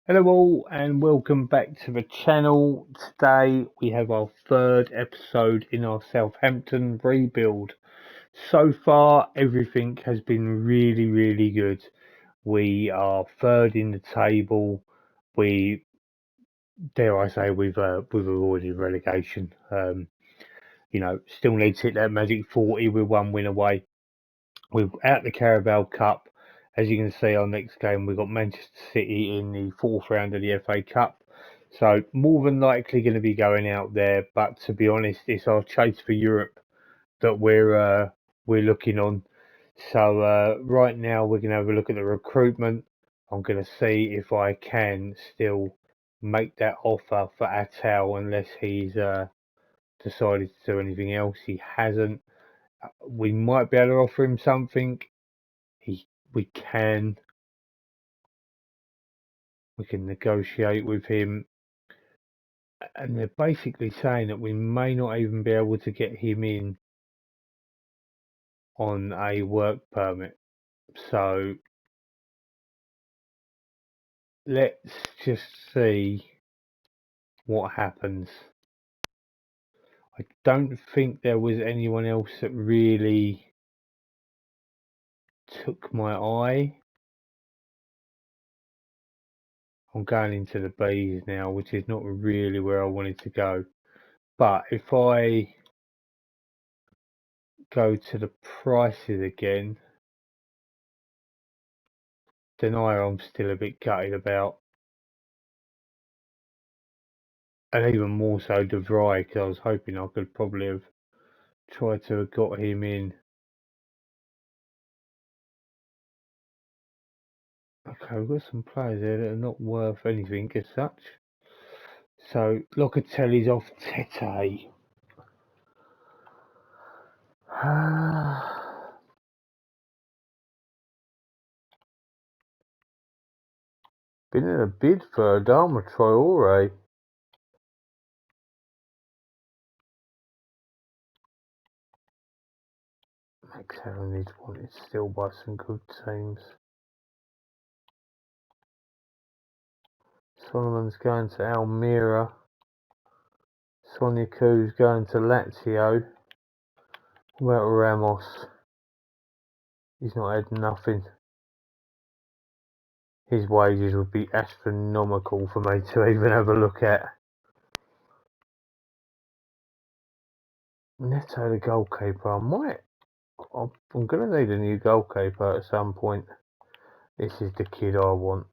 Hello all and welcome back to the channel. Today we have our third episode in our Southampton rebuild. So far everything has been really good. We are third in the table. We dare I say we've avoided relegation. Still need to hit that magic 40 with one win away. We're out the Carabao Cup. As you can see, our next game we've got Manchester City in the fourth round of the FA Cup. So more than likely going to be going out there. But to be honest, it's our chase for Europe that we're looking on. So right now we're going to have a look at the recruitment. I'm going to see if I can still make that offer for Atal unless he's decided to do anything else. He hasn't. We might be able to offer him something. He we can negotiate with him, and they're basically saying that we may not even be able to get him in on a work permit. So let's just see what happens. I don't think there was anyone else that really took my eye. I'm going into the B's now, which is not really where I wanted to go. But if I go to the prices again, Denier I'm still a bit gutted about. And even more so De Vrij, because I was hoping I could probably have tried to have got him in. Okay, we've got some players here that are not worth anything as such. So Locatelli's off Tete. Been in a bid for Adama Traore. Max Allen is wanted still by some good teams. Solomon's going to Almira. Sonicu's going to Lazio. What about Ramos? He's not had nothing. His wages would be astronomical for me to even have a look at. Neto, the goalkeeper. I'm going to need a new goalkeeper at some point. This is the kid I want.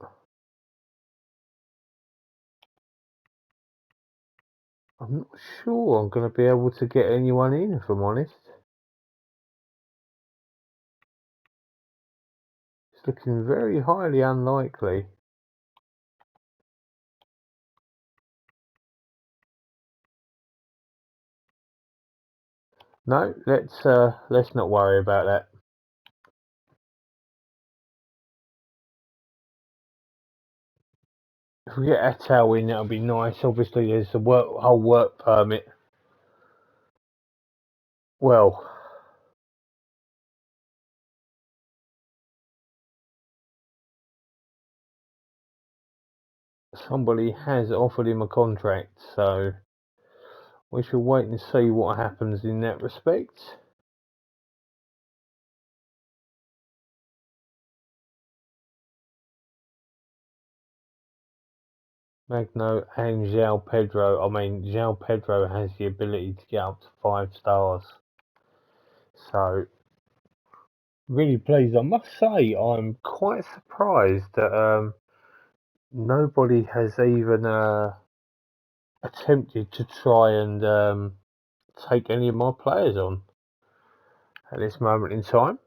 I'm not sure I'm going to be able to get anyone in, if I'm honest. It's looking very highly unlikely. No, let's not worry about that. If we get Atal in, that'll be nice. Obviously, there's the whole work permit. Well, somebody has offered him a contract, so we shall wait and see what happens in that respect. Magno and João Pedro. I mean, João Pedro has the ability to get up to 5 stars. So, really pleased. I must say, I'm quite surprised that nobody has even attempted to try and take any of my players on at this moment in time.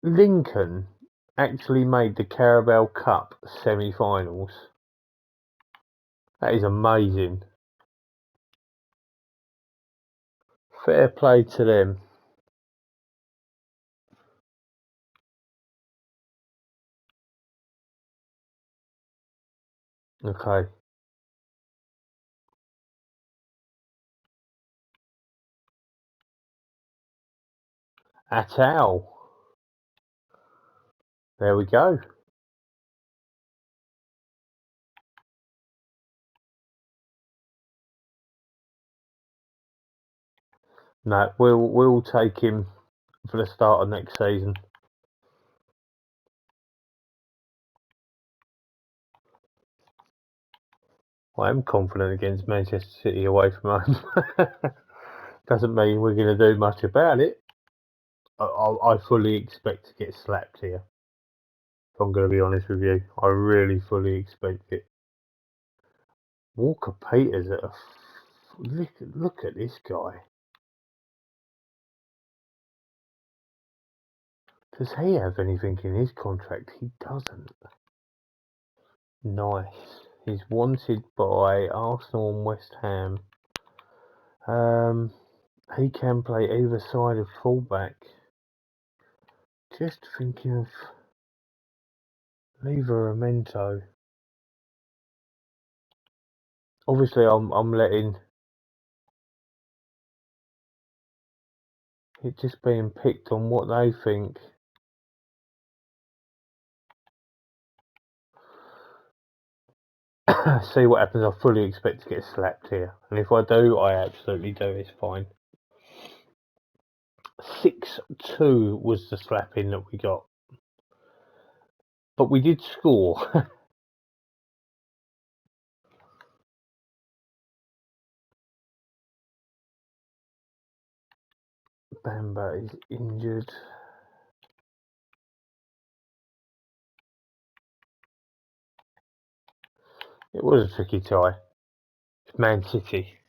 Lincoln actually made the Carabao Cup semi-finals. That is amazing. Fair play to them. Okay. Atal. There we go. No, we'll take him for the start of next season. I am confident against Manchester City away from home. Doesn't mean we're going to do much about it. I fully expect to get slapped here. If I'm going to be honest with you, I really fully expect it. Walker Peters look at this guy. Does he have anything in his contract? He doesn't. Nice. He's wanted by Arsenal and West Ham. He can play either side of fullback. Just thinking of Livramento. Obviously, I'm letting it just being picked on what they think. See what happens. I fully expect to get slapped here, and if I do, I absolutely do. It's fine. 6-2 was the slapping that we got, but we did score. Bamba is injured. It was a tricky tie. It's Man City.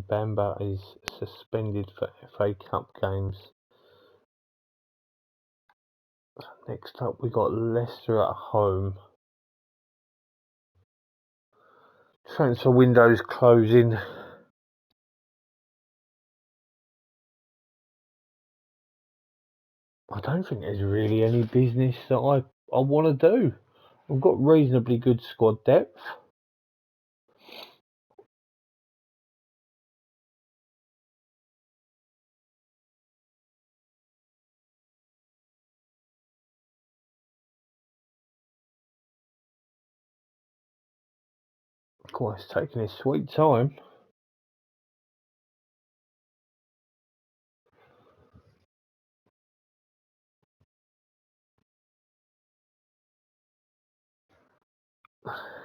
Bamba is suspended for FA Cup games. Next up, we got Leicester at home. Transfer windows closing. I don't think there's really any business that I want to do. I've got reasonably good squad depth. Of course, it's taking its sweet time.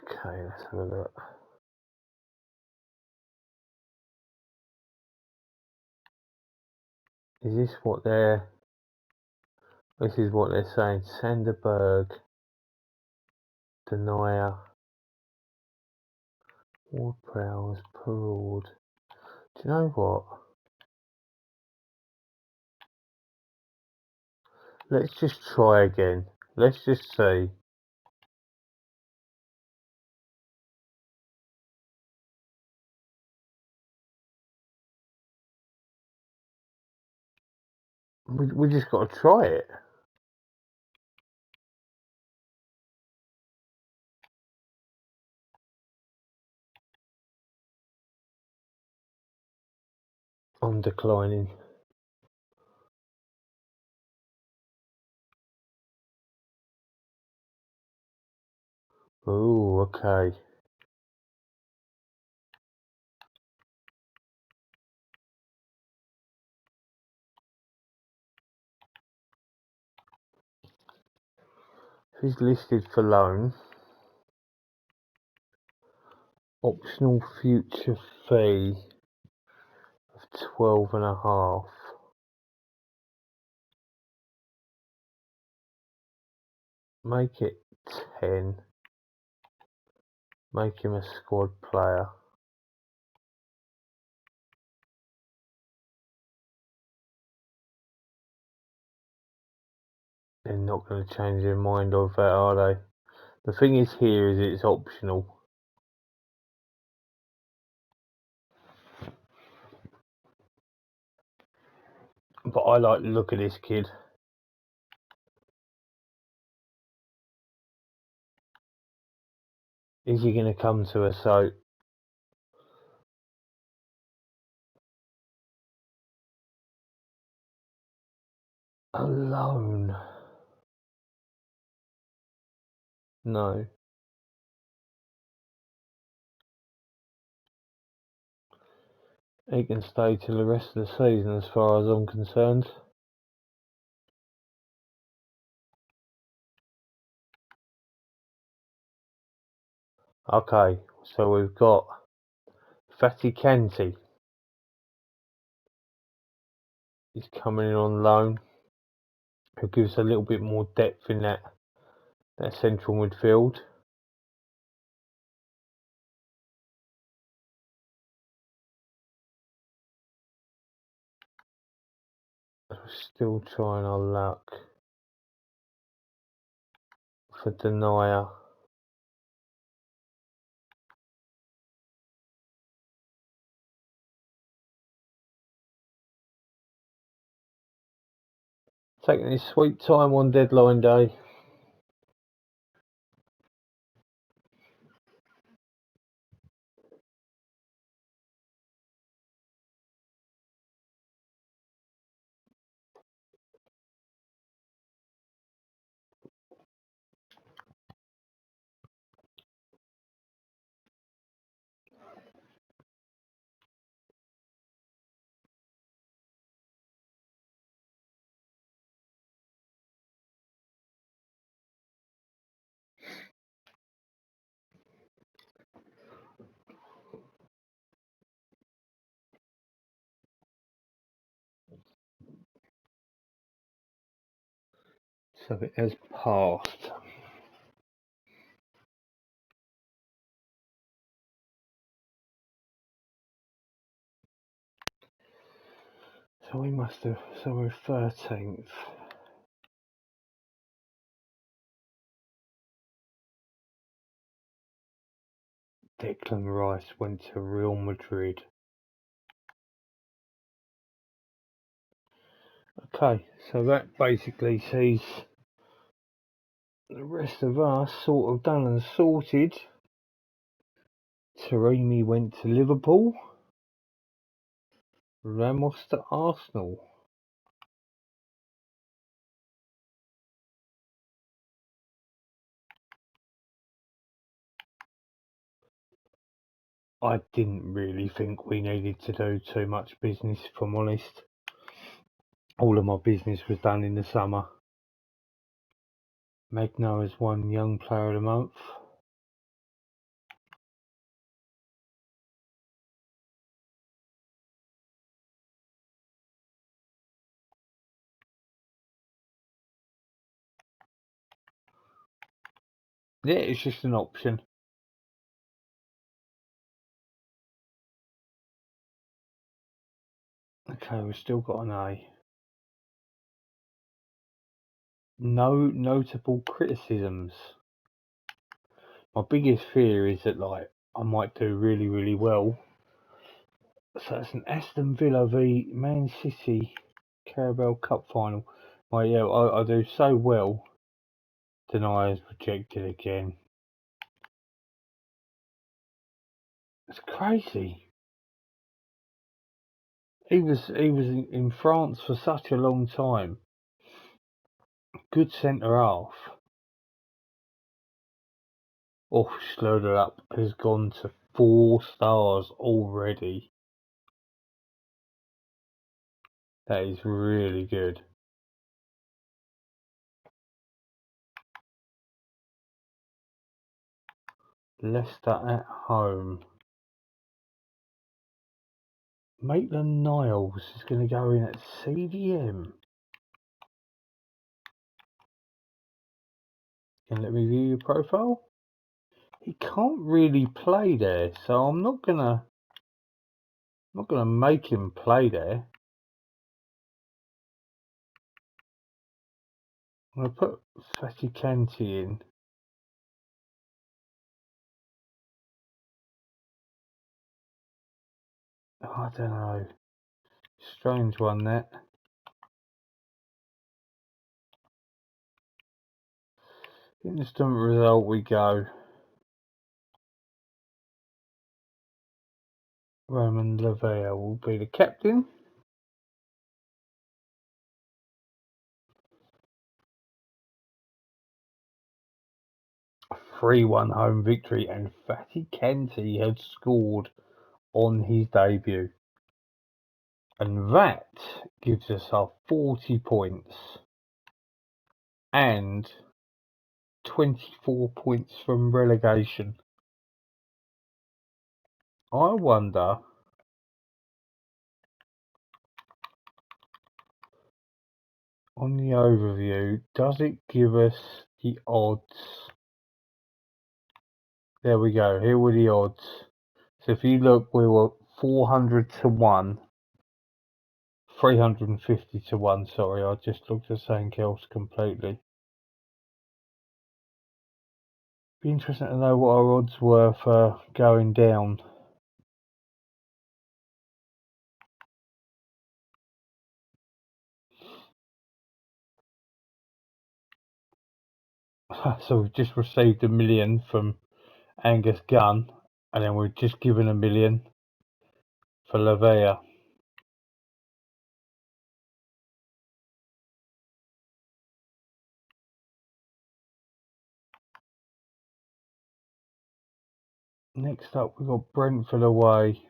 Okay, let's have a look. Is this what they're... This is what they're saying. Sanderberg, Denier, Ward-Prowse, Perraud. Do you know what? Let's just try again. Let's just see. We just got to try it. I'm declining. Oh, okay. He's listed for loan. Optional future fee of 12.5. Make it 10. Make him a squad player. They're not going to change their mind of that, are they? The thing is here is it's optional. But I like the look of this kid. Is he going to come to us? So alone? No. He can stay till the rest of the season, as far as I'm concerned. Okay, so we've got Fatty Kanti. He's coming in on loan, who gives a little bit more depth in that central midfield. We're still trying our luck for Denier. Taking his sweet time on deadline day. So it has passed. So we must have. So we're 13th. Declan Rice went to Real Madrid. Okay, so that basically sees the rest of us sort of done and sorted. Taremi went to Liverpool. Ramos to Arsenal. I didn't really think we needed to do too much business, if I'm honest. All of my business was done in the summer. Magno has won Young Player of the Month. Yeah, it's just an option. Okay, we've still got an A. No notable criticisms. My biggest fear is that I might do really, really well. So it's an Aston Villa v Man City Carabao Cup final. Well, yeah, I do so well. Deniers rejected again. It's crazy. He was in France for such a long time. Good centre half. Oh, Schloeder up has gone to 4 stars already. That is really good. Leicester at home. Maitland-Niles is going to go in at CDM. Can let me view your profile? He can't really play there, so I'm not gonna make him play there. I'm gonna put Fatty Kanti in. Oh, I don't know. Strange one, that. Instant result we go. Roman Lavea will be the captain. A 3-1 home victory, and Fatty Canty had scored on his debut. And that gives us our 40 points and 24 points from relegation. I wonder on the overview, does it give us the odds? There we go, here were the odds. So if you look, we were 400 to 1, 350 to 1, sorry, I just looked at something else completely. Be interesting to know what our odds were for going down. So we've just received $1 million from Angus Gunn, and then we've just given $1 million for Lavea. Next up, we've got Brentford away.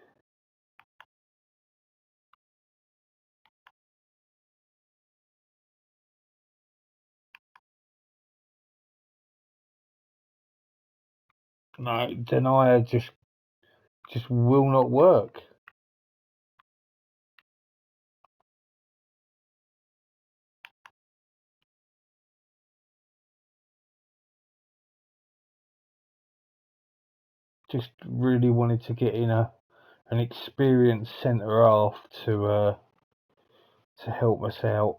No, denier just will not work. Just really wanted to get in an experienced centre half to help us out.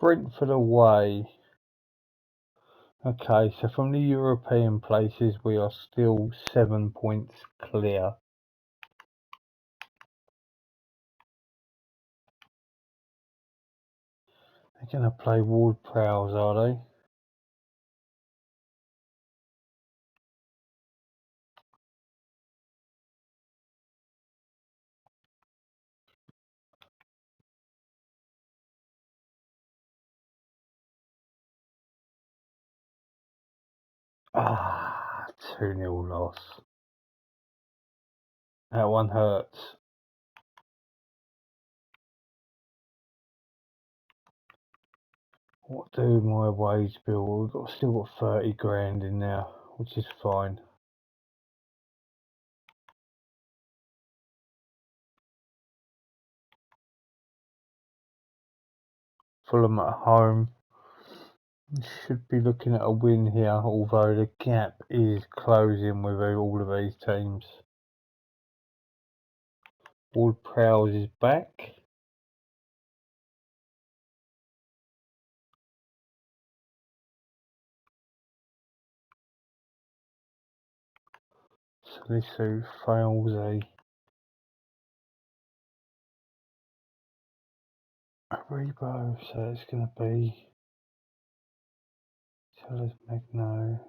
Brentford away. Okay, so from the European places, we are still 7 points clear. They're going to play Ward Prowse, are they? Ah, 2-0 loss. That one hurts. What do my wage bill? We've still got 30 grand in there, which is fine. Fulham at home. Should be looking at a win here, although the gap is closing with all of these teams. Ward Prowse is back. Salisu fails a rebo, so it's going to be Tellers Magno.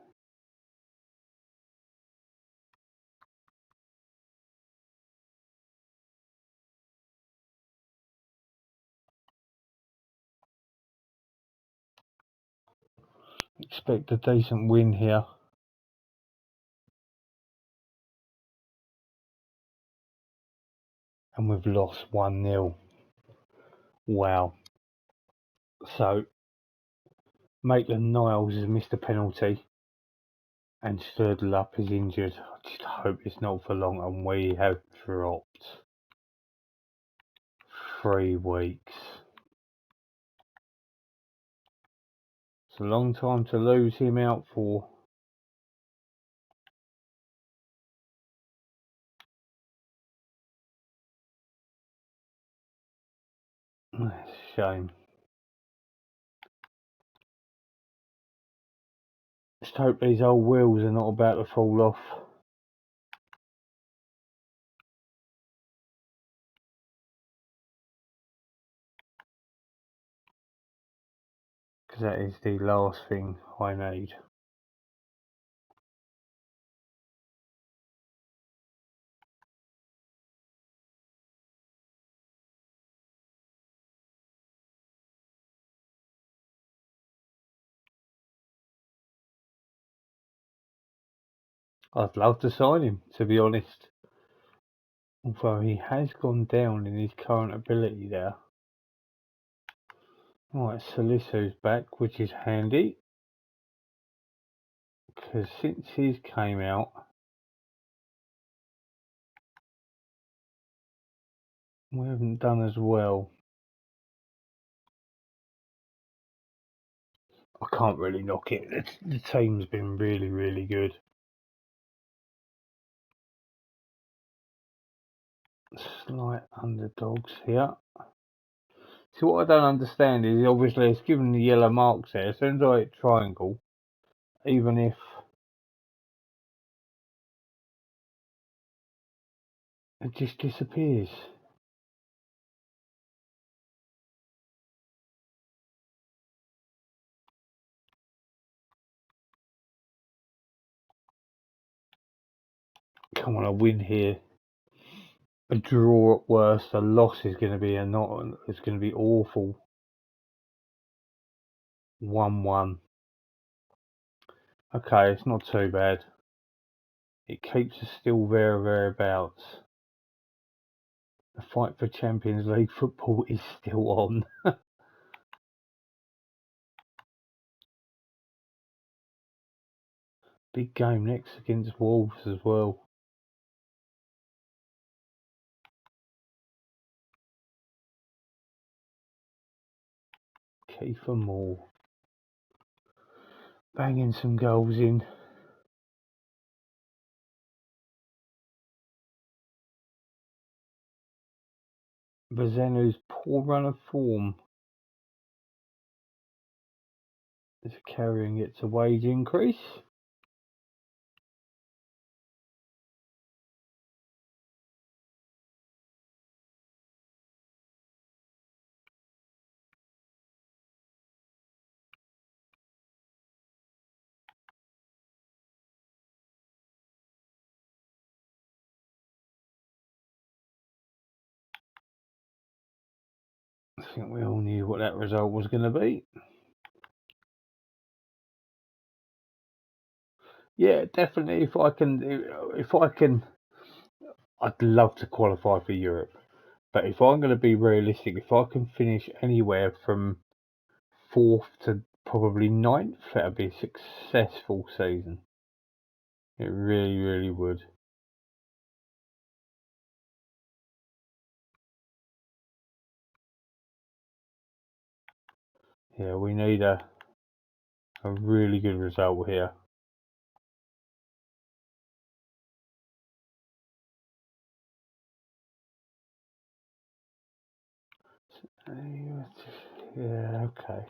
Expect a decent win here. And we've lost 1-0. Wow. So, Maitland-Niles has missed a penalty. And Sturdelup is injured. I just hope it's not for long. And we have dropped 3 weeks. It's a long time to lose him out for. That's a shame. Just hope these old wheels are not about to fall off. Because that is the last thing I need. I'd love to sign him, to be honest. Although he has gone down in his current ability there. Right, Salisu's back, which is handy. Because since his came out, we haven't done as well. I can't really knock it. The team's been really, really good. Slight underdogs here. So what I don't understand is obviously it's given the yellow marks there. As soon as I hit triangle, even if it just disappears. Come on, a win here. A draw at worst. A loss is going to be It's going to be awful. 1-1. Okay, it's not too bad. It keeps us still thereabouts. The fight for Champions League football is still on. Big game next against Wolves as well. Kiefer Moore. Banging some goals in. Bazenu's poor run of form is carrying it to wage increase. I think we all knew what that result was going to be. Yeah, definitely. If I can, I'd love to qualify for Europe. But if I'm going to be realistic, if I can finish anywhere from 4th to probably 9th, that'd be a successful season. It really, really would. Yeah, we need a really good result here. Yeah, okay.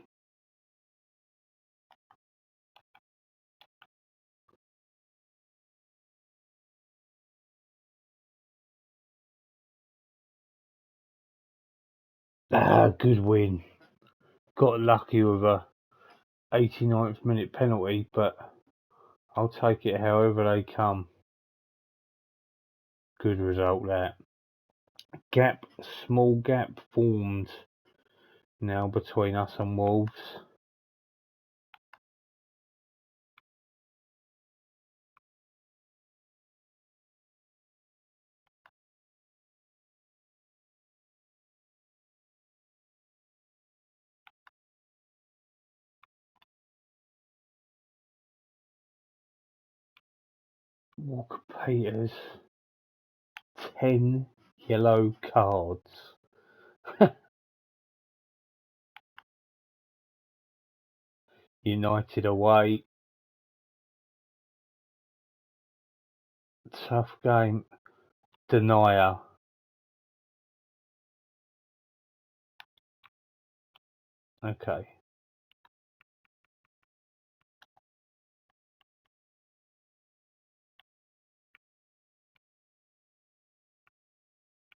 Good win. Got lucky with a 89th minute penalty, but I'll take it however they come. Good result that. Small gap formed now between us and Wolves. Walker Peters, 10 yellow cards. United away. Tough game. Denier. Okay.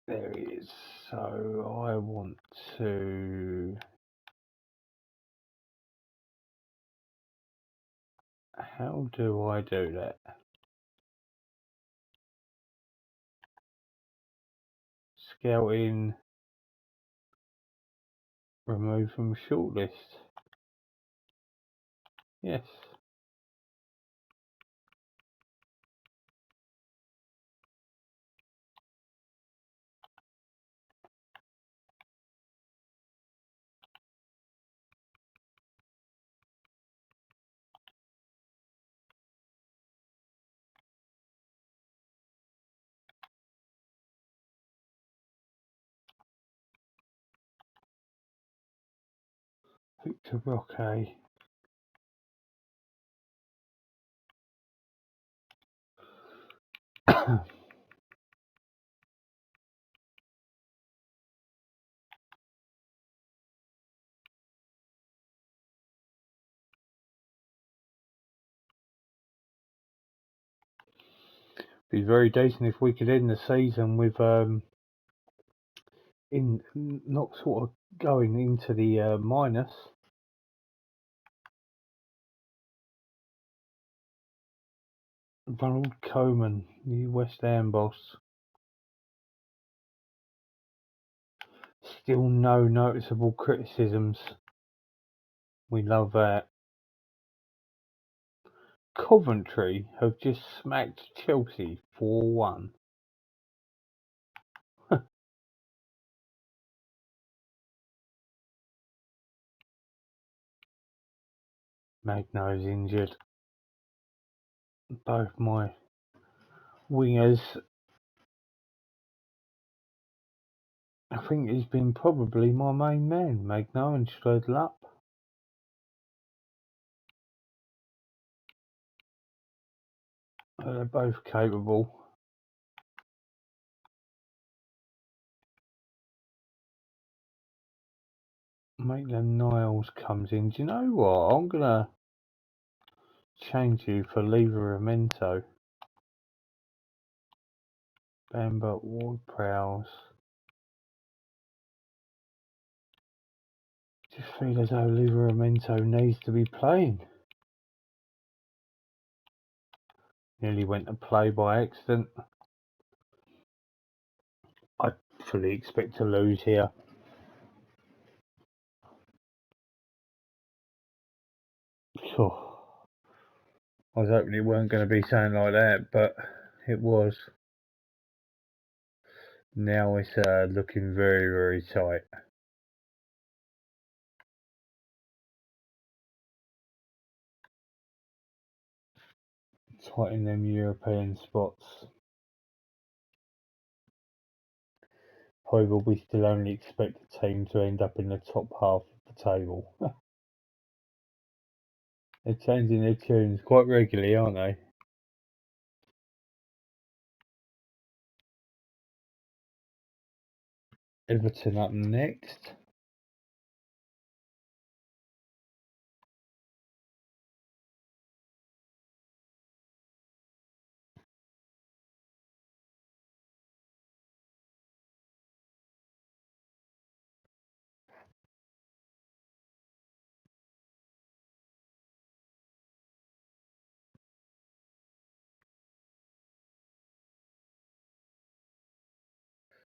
There he is. So I want to. How do I do that? Scouting. Remove from shortlist. Yes. Victor Roque. Be very decent if we could end the season with in not sort of going into the minus. Ronald Koeman, the West Ham boss. Still no noticeable criticisms. We love that. Coventry have just smacked Chelsea 4-1. Magno's injured. Both my wingers. I think he's been probably my main man, Magno and Schledl up. They're both capable. Maitland-Niles comes in. Do you know what? I'm going to change you for Livramento. Bamber, Ward-Prowse. Just feel as though Livramento needs to be playing. Nearly went to play by accident. I fully expect to lose here. Oh, I was hoping it weren't going to be something like that, but it was. Now it's looking very, very tight. Tight in them European spots. However, we still only expect the team to end up in the top half of the table. They're changing their tunes quite regularly, aren't they? Everton up next.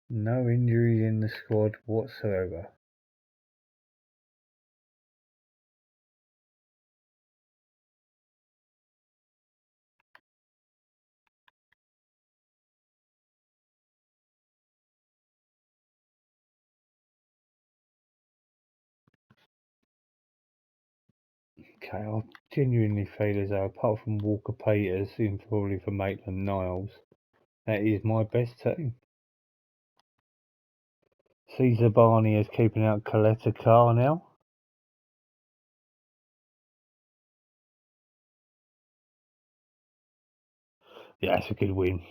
No injuries in the squad whatsoever. Okay, I genuinely feel as though, apart from Walker Peters, and probably for Maitland Niles, that is my best team. Caesar Barney is keeping out Coletta Carr now. Yeah, that's a good win.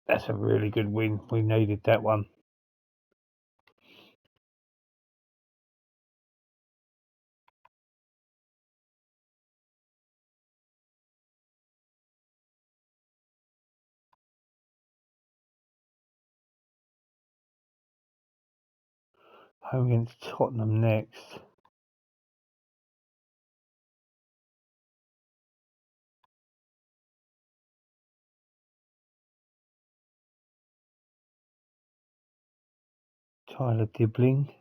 That's a really good win. We needed that one. Home against Tottenham next. Tyler Dibbling.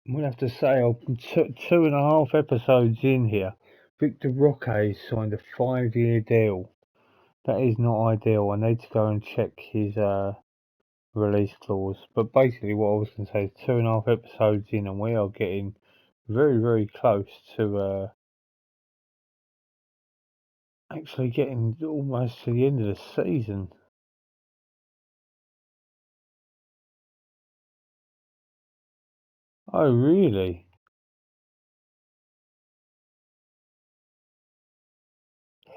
We'll have to say, two and a half episodes in here, Victor Roque signed a 5-year deal. That is not ideal. I need to go and check his release clause. But basically, what I was going to say is 2.5 episodes in, and we are getting very, very close to actually getting almost to the end of the season. Oh, really?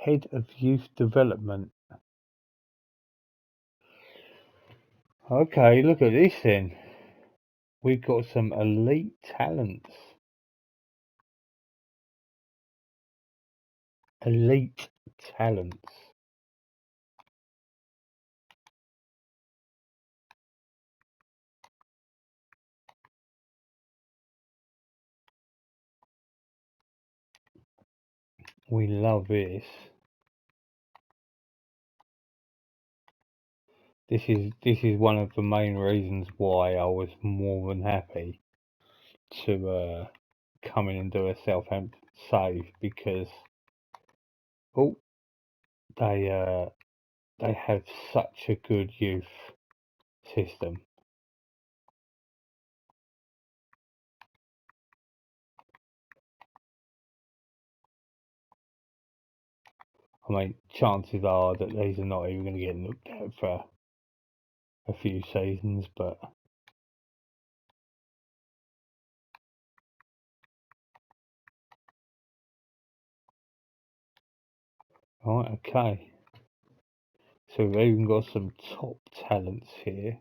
Head of Youth Development. Okay, look at this then. We've got some elite talents. Elite talents. We love this. This is one of the main reasons why I was more than happy to come in and do a Southampton save, because oh, they have such a good youth system. I mean, chances are that these are not even going to get looked at for a few seasons, but right, okay. So we've even got some top talents here.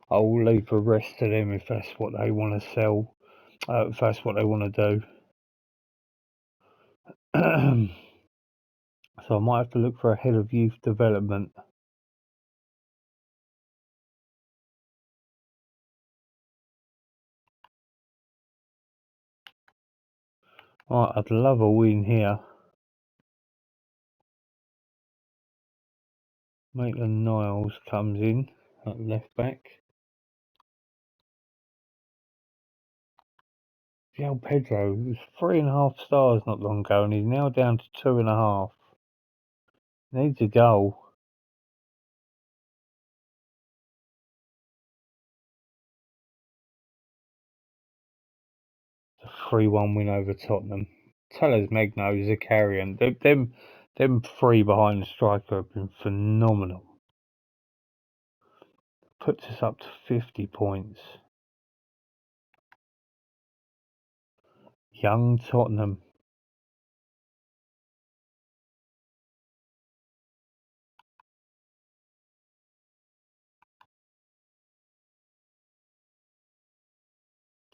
I'll leave the rest to them if that's what they want to sell, if that's what they want to do. So I might have to look for a head of youth development. Right, I'd love a win here. Maitland Niles comes in at left back. João Pedro was 3.5 stars not long ago, and he's now down to 2.5. Needs a goal. A 3-1 win over Tottenham. Tellers Magno, Zakarian, them three behind the striker have been phenomenal. Puts us up to 50 points. Young Tottenham.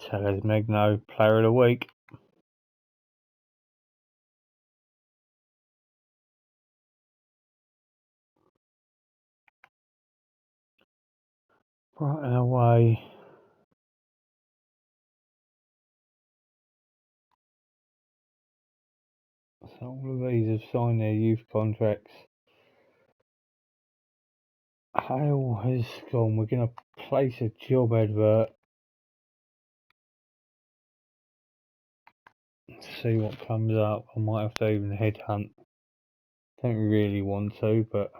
Tellers Magno, player of the week. Brighton away. So all of these have signed their youth contracts. Hale has gone. We're going to place a job advert. See what comes up. I might have to even headhunt. Don't really want to, but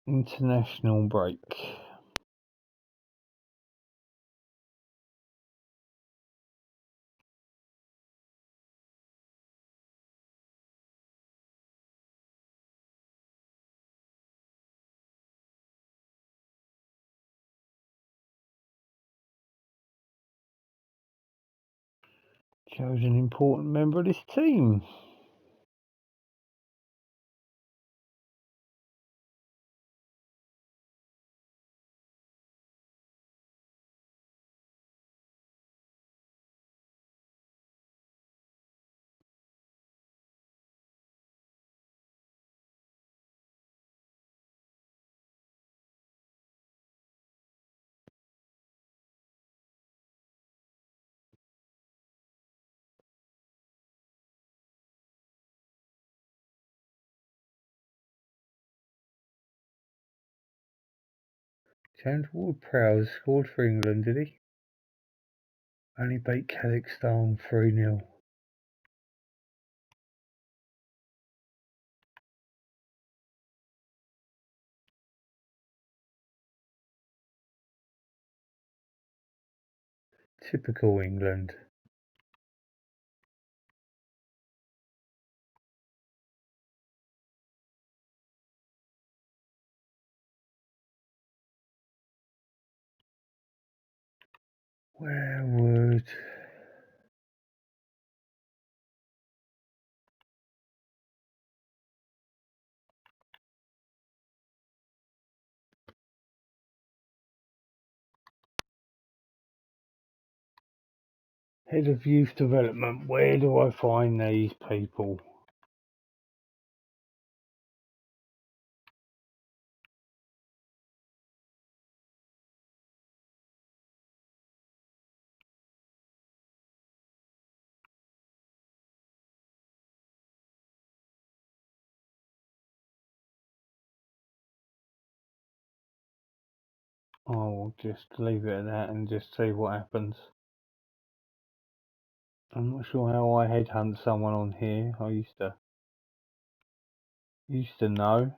international break. Joe's an important member of this team. James Ward-Prowse scored for England, did he? Only beat Kazakhstan 3-0. Typical England. Where would... Head of Youth Development, where do I find these people? I will just leave it at that and just see what happens. I'm not sure how I headhunt someone on here. I used to know.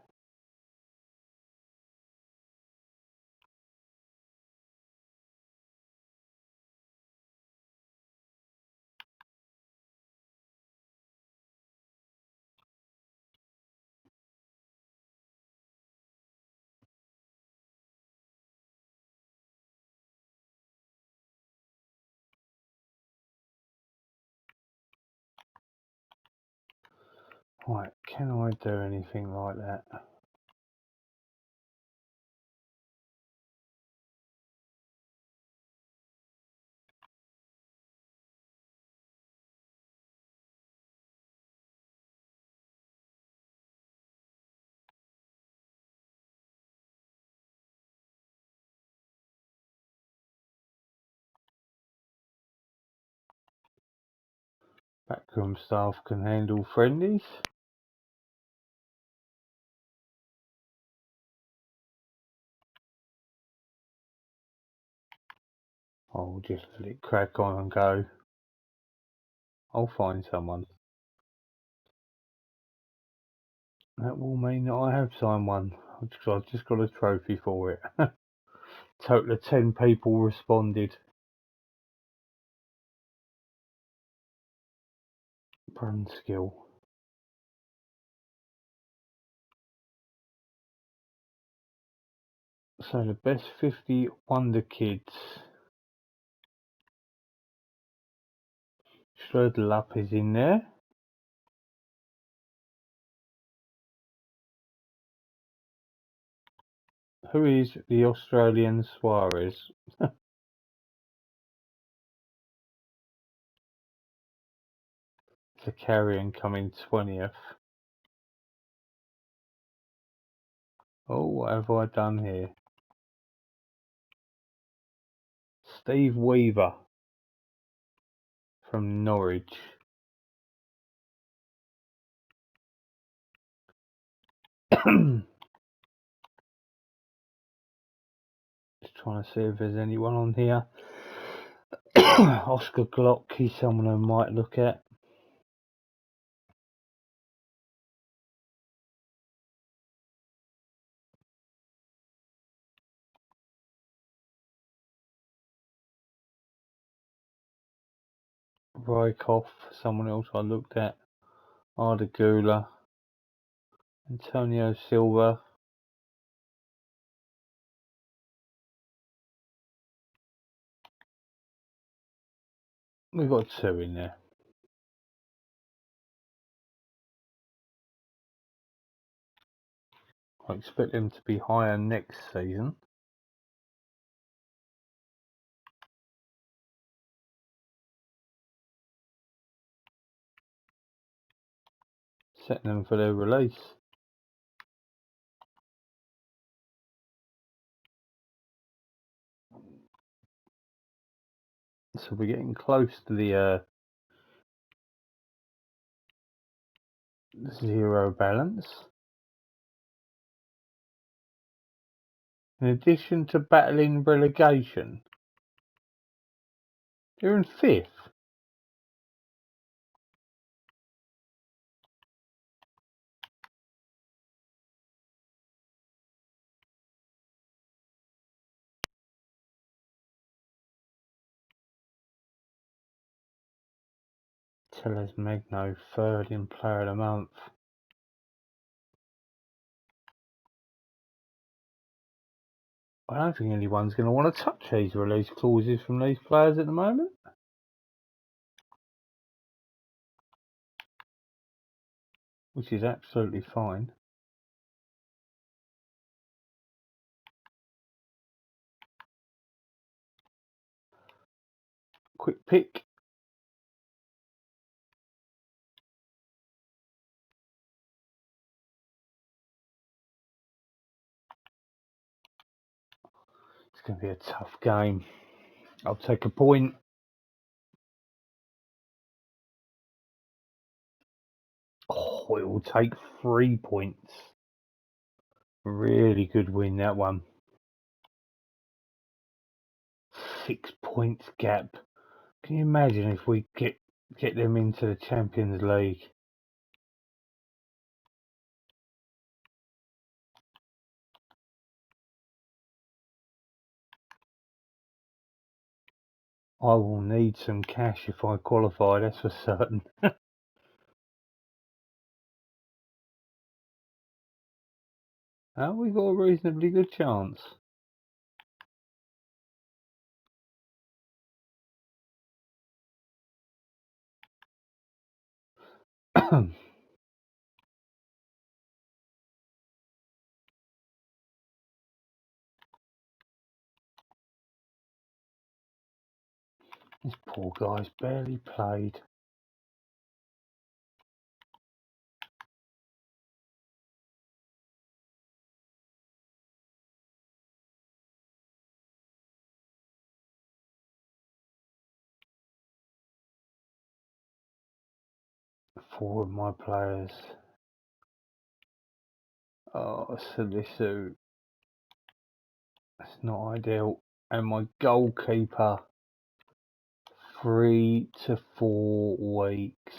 Right, can I do anything like that? Backroom staff can handle friendlies. I'll just let it crack on and go. I'll find someone. That will mean that I have signed one. I've just got a trophy for it. Total of 10 people responded. Brand skill. So the best 50 Wonder Kids. Shredder Up is in there. Who is the Australian Suarez? The Carrion coming 20th. Oh, what have I done here? Steve Weaver from Norwich. Just trying to see if there's anyone on here. Oscar Glock, he's someone I might look at. Rykov, someone else I looked at. Arda Gula. Antonio Silva. We've got 2 in there. I expect them to be higher next season. Setting them for their release. So we're getting close to the 0 balance. In addition to battling relegation, They're in 5th. Tellers Magno, 3rd in Player of the Month. I don't think anyone's going to want to touch these release clauses from these players at the moment. Which is absolutely fine. Quick pick. It's going to be a tough game. I'll take a point. Oh, it will take 3 points. Really good win, that one. 6 points gap. Can you imagine if we get them into the Champions League? I will need some cash if I qualify, that's for certain. We've got a reasonably good chance. This poor guy's barely played. Four of my players. Oh, Salisu. That's not ideal. And my goalkeeper, 3 to 4 weeks.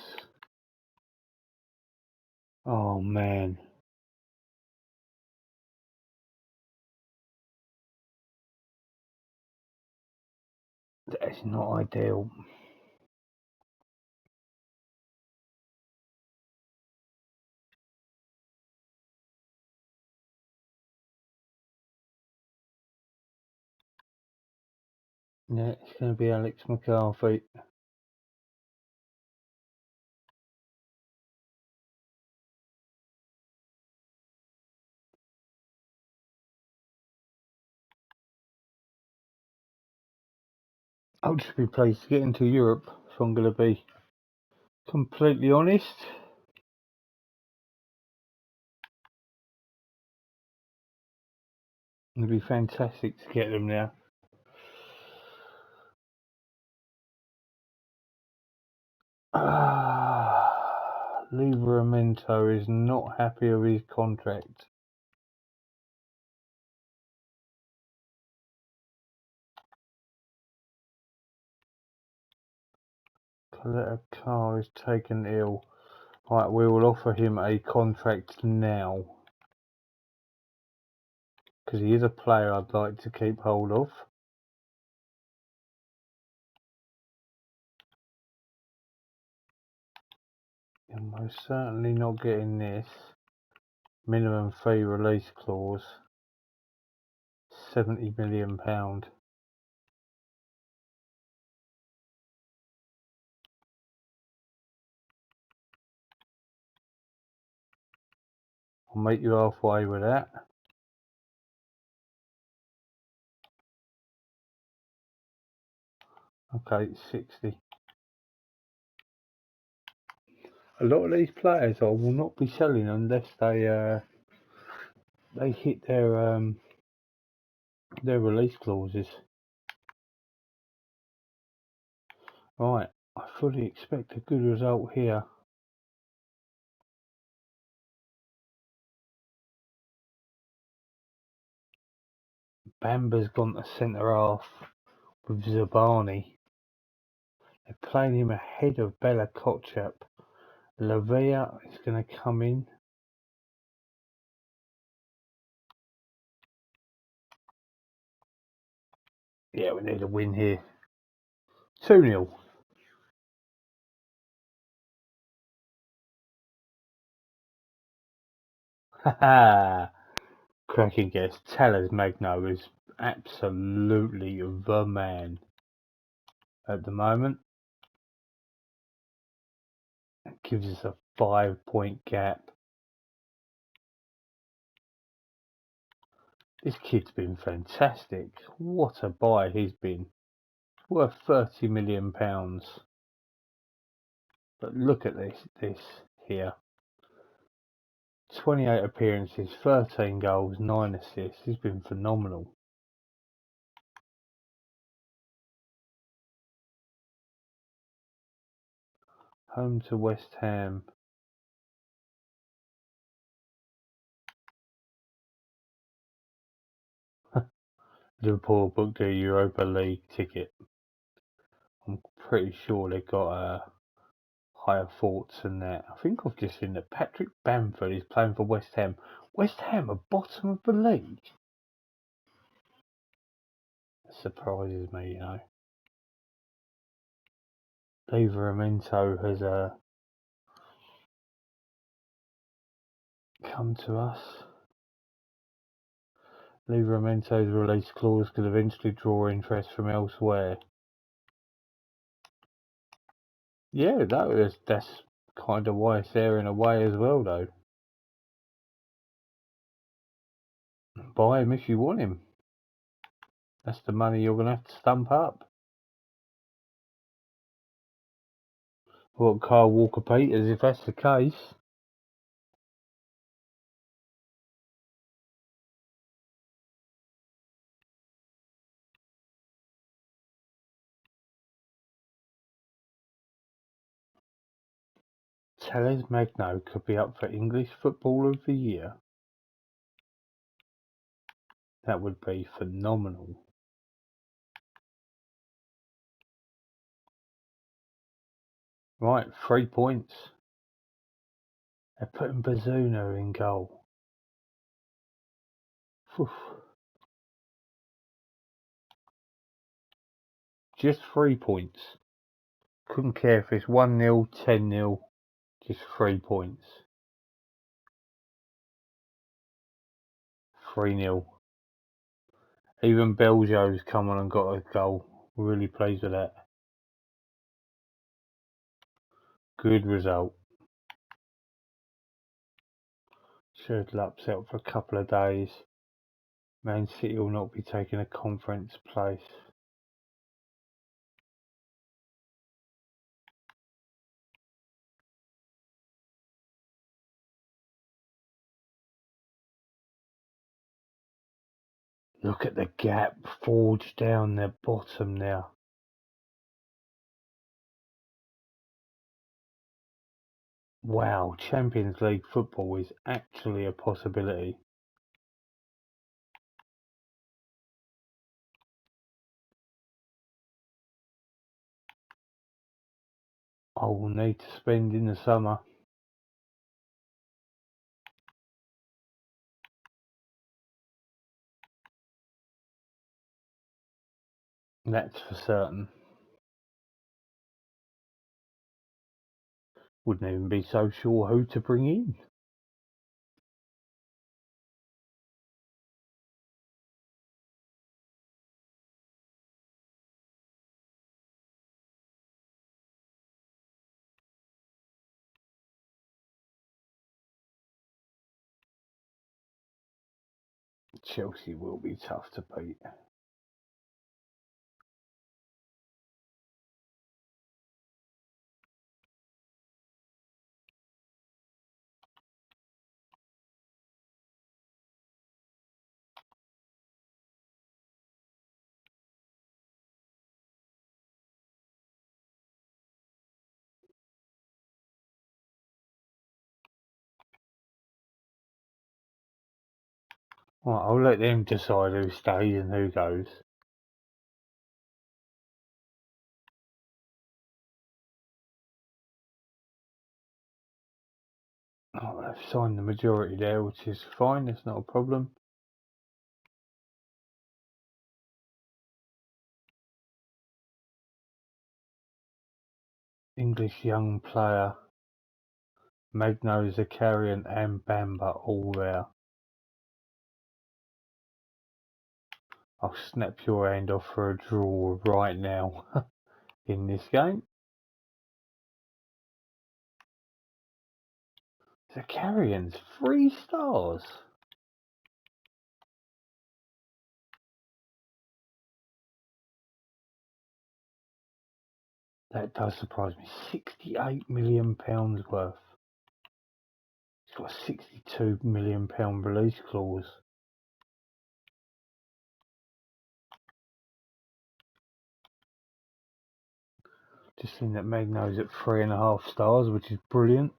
Oh man. That's not ideal. Yeah, it's going to be Alex McCarthy. I'll just be pleased to get into Europe, if I'm going to be completely honest. It'd be fantastic to get them now. Livramento is not happy with his contract. Coletta Carr is taken ill. Right, we will offer him a contract now. Because he is a player I'd like to keep hold of. You're most certainly not getting this. Minimum fee release clause. £70 million. I'll make you halfway with that. Okay, 60. A lot of these players I will not be selling unless they hit their release clauses. Right, I fully expect a good result here. Bamba's gone to centre half with Zabani. They're playing him ahead of Bella Kotchap. Lavia is going to come in. Yeah, we need a win here. 2-0. Haha. Cracking guess. Tellers Magno is absolutely the man at the moment. It gives us a 5-point gap. This kid's been fantastic. What a buy he's been. Worth £30 million. But look at this here. 28 appearances, 13 goals, 9 assists. He's been phenomenal. Home to West Ham. Liverpool booked a Europa League ticket. I'm pretty sure they got higher thoughts than that. I think I've just seen that Patrick Bamford is playing for West Ham. West Ham are bottom of the league. That surprises me, you know. Livramento has come to us. Livramento's release clause could eventually draw interest from elsewhere. Yeah, that's kind of why it's there in a way as well, though. Buy him if you want him. That's the money you're going to have to stump up. What, Kyle Walker-Peters, if that's the case? Tellez Magno could be up for English Footballer of the Year. That would be phenomenal. Right, 3 points. They're putting Bazuna in goal. Whew. Just 3 points. Couldn't care if it's 1-0, 10-0. Just 3 points. 3-0. Even Belgio's come on and got a goal. Really pleased with that. Good result. Schürrle's out for a couple of days. Man City will not be taking a conference place. Look at the gap forged down the bottom now. Wow, Champions League football is actually a possibility. I will need to spend in the summer. That's for certain. Wouldn't even be so sure who to bring in. Chelsea will be tough to beat. Right, I'll let them decide who stays and who goes. Oh, they've signed the majority there, which is fine. That's not a problem. English young player, Magno, Zakarian and Bamba all there. I'll snap your hand off for a draw right now in this game. Zakarian's 3 stars. That does surprise me. £68 million worth. It's got a £62 million release clause. Just seen that Magno's at 3.5 stars, which is brilliant.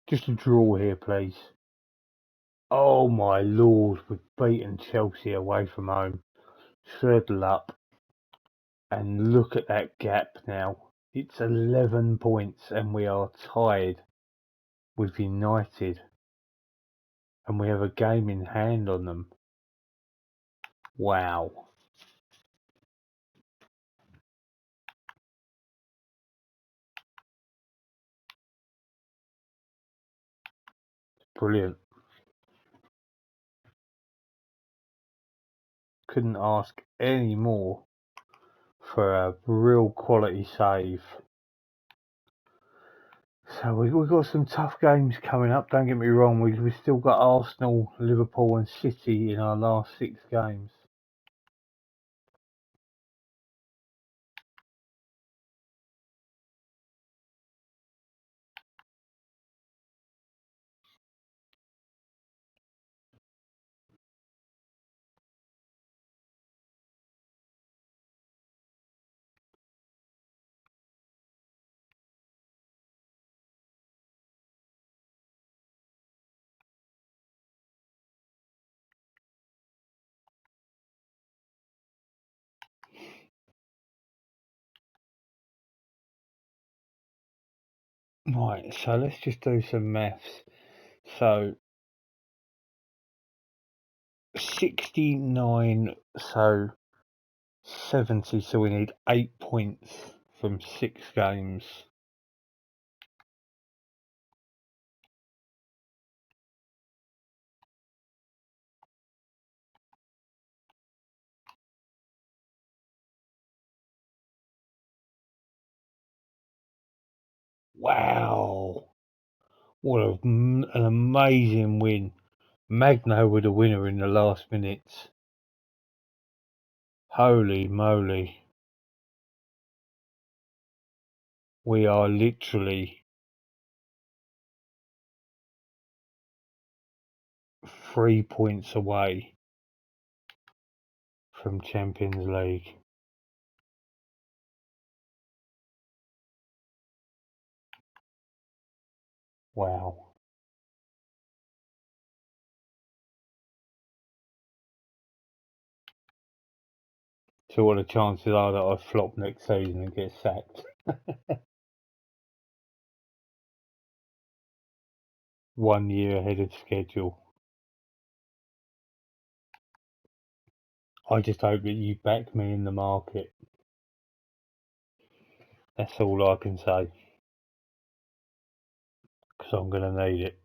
Just a draw here, please. Oh my lord, we've beaten Chelsea away from home. Third up. And look at that gap now. It's 11 points and we are tied with United. And we have a game in hand on them. Wow. Brilliant. Couldn't ask any more for a real quality save. So we've got some tough games coming up, don't get me wrong. We've still got Arsenal, Liverpool and City in our last 6 games. Right, so let's just do some maths. So 69, so 70, so we need 8 points from 6 games. Wow, what an amazing win. Magno with a winner in the last minutes. Holy moly. We are literally 3 points away from Champions League. Wow. So what the chances are that I flop next season and get sacked? 1 year ahead of schedule. I just hope that you back me in the market. That's all I can say. Because I'm going to need it.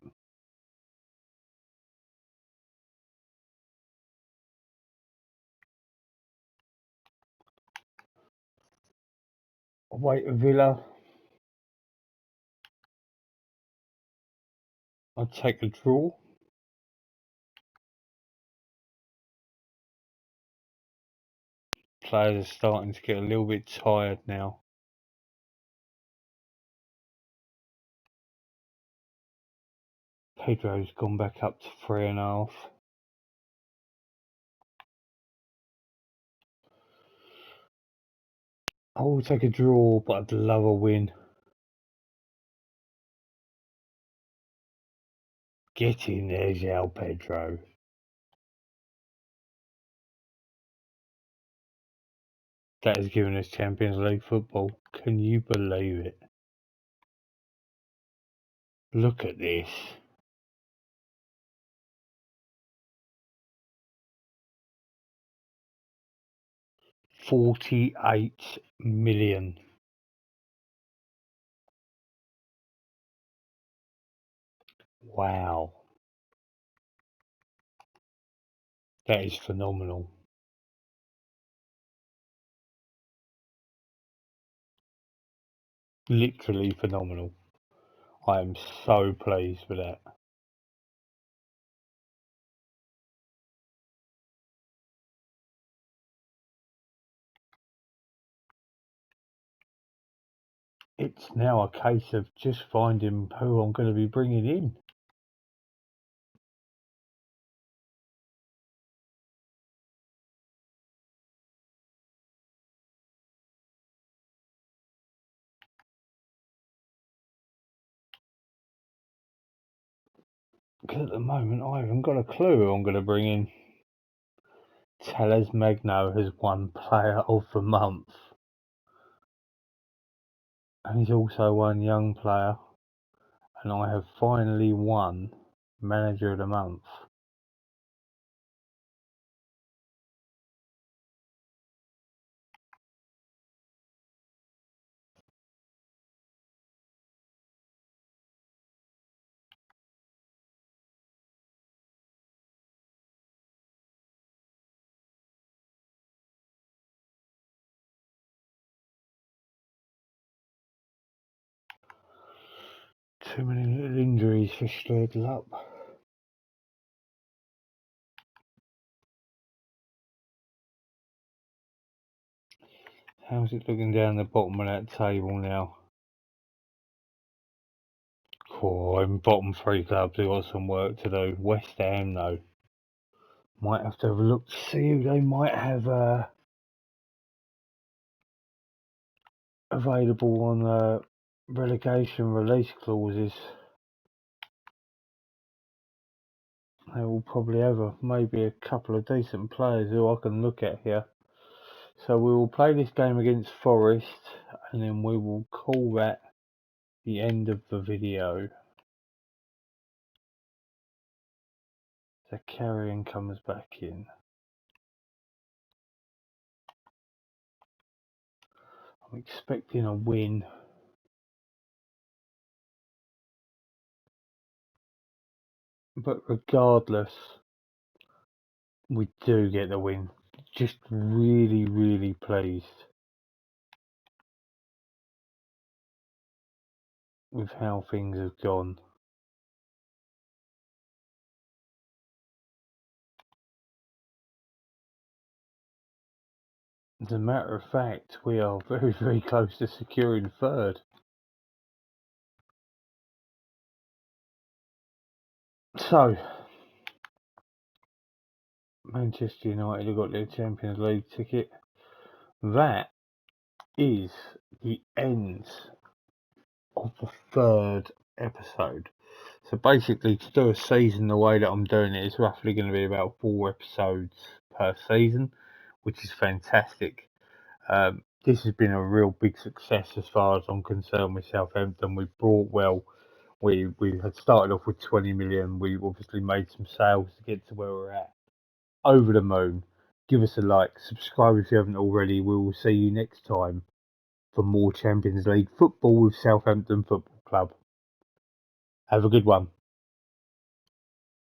Away to Villa. I'll take a draw. Players are starting to get a little bit tired now. Pedro's gone back up to 3.5. I will take a draw, but I'd love a win. Get in there, João Pedro. That has given us Champions League football. Can you believe it? Look at this. 48 million. Wow. That is phenomenal. Literally phenomenal. I am so pleased with that. It's now a case of just finding who I'm going to be bringing in. Because at the moment I haven't got a clue who I'm going to bring in. Tellez Magno has won Player of the Month. And he's also won Young Player. And I have finally won Manager of the Month. Too many little injuries for Sturridge up. How's it looking down the bottom of that table now? Oh, in bottom three clubs, they've got some work to do. West Ham, though, might have to have a look to see who they might have available on relegation release clauses. They will probably have maybe a couple of decent players who I can look at here. So we will play this game against Forest, and then we will call that the end of the video. So Carrion comes back in. I'm expecting a win. But regardless, we do get the win. Just really, really pleased with how things have gone. As a matter of fact, we are very, very close to securing third. So, Manchester United have got their Champions League ticket. That is the end of the third episode. So basically, to do a season the way that I'm doing it, it's roughly going to be about 4 episodes per season, which is fantastic. This has been a real big success as far as I'm concerned with Southampton. We brought well. We had started off with 20 million. We obviously made some sales to get to where we're at. Over the moon. Give us a like. Subscribe if you haven't already. We will see you next time for more Champions League football with Southampton Football Club. Have a good one.